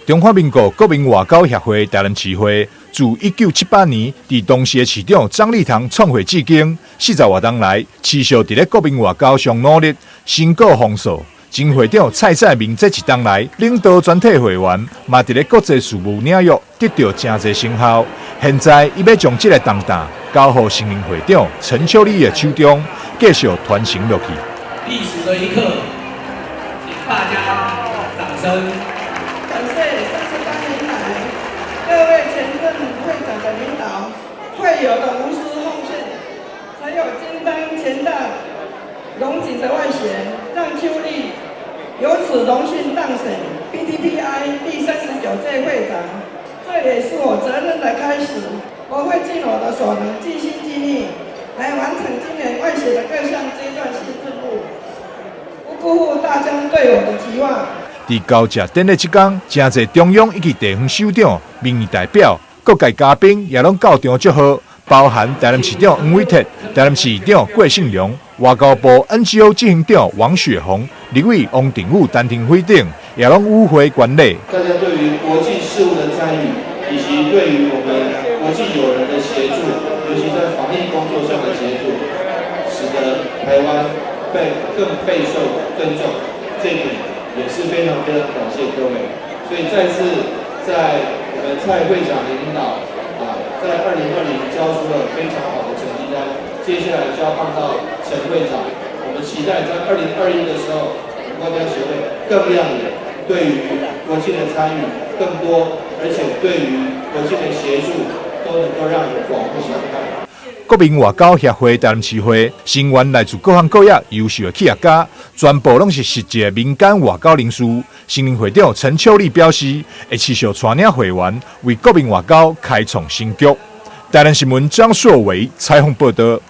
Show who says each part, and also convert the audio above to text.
Speaker 1: 中华民国国民外交协会台南市会自1978年伫当时的市长张立堂创会至今，40多年来持续伫咧国民外交上努力，成果丰硕。前会长蔡载明这一当来领导全体会员，嘛伫咧国际事务领域得到真侪成效。现在，伊要将这个重担交予新任会长陈秋丽的手中，继续传承落去。
Speaker 2: 历史的一刻，请大家掌声。
Speaker 3: 感谢38年来各位前任会长的领导，会友的无私奉献，还有金当前大荣景的外衔，让秋丽由此荣幸当选 BTPI 第39届会长。这也是我责任的开始，我会尽我的所能，尽心尽力来完成今年外协的各项阶段性任务，不辜负大家对我的期望。
Speaker 1: 伫交接典礼即天，真侪中央以及地方首长、民意代表、各界嘉宾也拢到场祝贺，包含台南市长黄伟哲、台南市市长郭信良、外交部 NGO 执行长王雪红、立委王定宇、陈廷辉等，也拢与会观礼。
Speaker 4: 大家对于国际事务的参与，以及对于我们国际友人的协助，尤其在防疫工作上的协助，使得台湾更备受尊重，这一点也是非常非常感谢各位。所以再次在我们蔡会长的领导在2020交出了非常好的成绩单，接下来就要放到陈会长。我们期待在2021的时候，外交协会更亮眼，对于国际的参与更多，而且对于国际的协助都能够让人广布相看。
Speaker 1: 国民外交协会台南市会成员来自各行各业优秀的企业家，全部拢是实际的民间外交人士。新任会长陈秋丽表示，会持续带领会员为国民外交开创新局。台南新闻张硕伟采访报道。